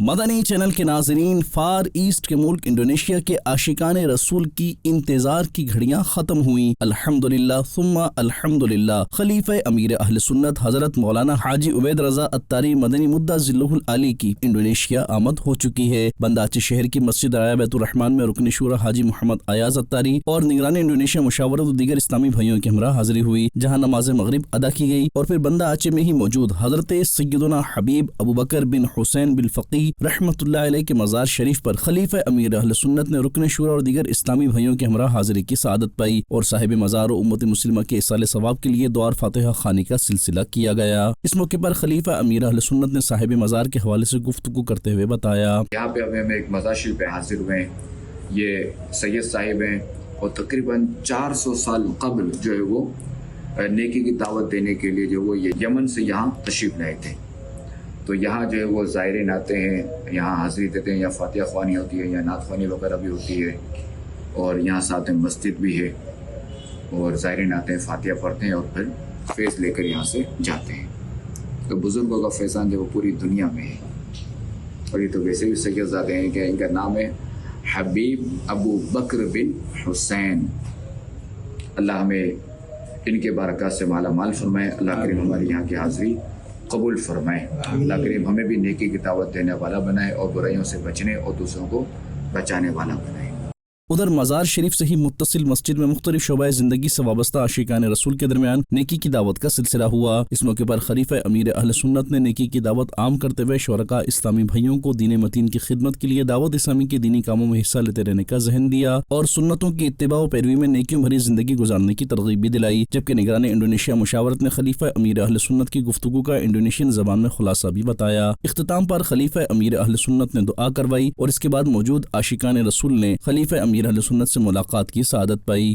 مدنی channel کے ناظرین، for asset کے ملک انڈونیشیا کے عاشقان رسول کی انتظار کی گھڑیاں ختم ہوئیں۔ الحمدللہ ثم الحمدللہ۔ خلیفہ امیر اہل سنت حضرت مولانا حاجی عبید رضا اتاری مدنی مدہ ذلہ العالی کی انڈونیشیا آمد ہو چکی ہے۔ بنداچی شہر کی مسجد رایا بیت الرحمن میں رکن شورا حاجی محمد ایاز اتاری اور نگران انڈونیشیا مشاورت و دیگر اسلامی بھائیوں کے ہمراہ حاضری ہوئی، جہاں نماز مغرب ادا کی گئی اور پھر بندہ آچے میں ہی موجود حضرت سیدنا حبیب ابو بکر بن حسین بالفقی رحمۃ اللہ علیہ کے مزار شریف پر خلیفہ امیر اہل سنت نے رکن شورا اور دیگر اسلامی بھائیوں کے ہمراہ حاضری کی سعادت پائی اور صاحب مزار و امت مسلمہ کے ایصال ثواب کے لیے دعا فاتحہ خوانی کا سلسلہ کیا گیا۔ اس موقع پر خلیفہ امیر اہل سنت نے صاحب مزار کے حوالے سے گفتگو کرتے ہوئے بتایا، یہاں پہ ہمیں ایک مزار شریف پہ حاضر ہوئے ہیں، یہ سید صاحب ہیں اور تقریباً 400 سال قبل جو ہے وہ نیکی کی دعوت دینے کے لیے جو وہ یمن سے یہاں تشریف لائے تھے۔ تو یہاں جو ہے وہ زائرین آتے ہیں، یہاں حاضری دیتے ہیں، یا فاتحہ خوانی ہوتی ہے یا نعت خوانی وغیرہ بھی ہوتی ہے، اور یہاں ساتھ میں مسجد بھی ہے، اور زائرین آتے ہیں، فاتحہ پڑھتے ہیں اور پھر فیض لے کر یہاں سے جاتے ہیں۔ تو بزرگوں کا فیضان جو وہ پوری دنیا میں ہے، اور یہ تو ویسے بھی سید زادے ہیں کہ ان کا نام ہے حبیب ابو بکر بن حسین۔ اللہ ہمیں ان کے برکات سے مالا مال فرمائے، اللہ کریم ہماری یہاں کی حاضری قبول فرمائے، اللہ کریم ہمیں بھی نیکی کی دعوت دینے والا بنائے اور برائیوں سے بچنے اور دوسروں کو بچانے والا بنائے۔ ادھر مزار شریف سے ہی متصل مسجد میں مختلف شعبۂ زندگی سے وابستہ عاشقان رسول کے درمیان نیکی کی دعوت کا سلسلہ ہوا۔ اس موقع پر خلیفہ امیر اہل سنت نے نیکی کی دعوت عام کرتے ہوئے شرکاء اسلامی بھائیوں کو دین متین کی خدمت کے لیے دعوت اسلامی کے دینی کاموں میں حصہ لیتے رہنے کا ذہن دیا اور سنتوں کی اتباع و پیروی میں نیکیوں بھری زندگی گزارنے کی ترغیب بھی دلائی، جبکہ نگران انڈونیشیا مشاورت نے خلیفہ امیر اہل سنت کی گفتگو کا انڈونیشین زبان میں خلاصہ بھی بتایا۔ اختتام پر خلیفہ امیر اہل سنت نے دعا کروائی اور اس کے بعد موجود عاشقان رسول نے خلیفہ امیر اہل سنت سے ملاقات کی سعادت پائی۔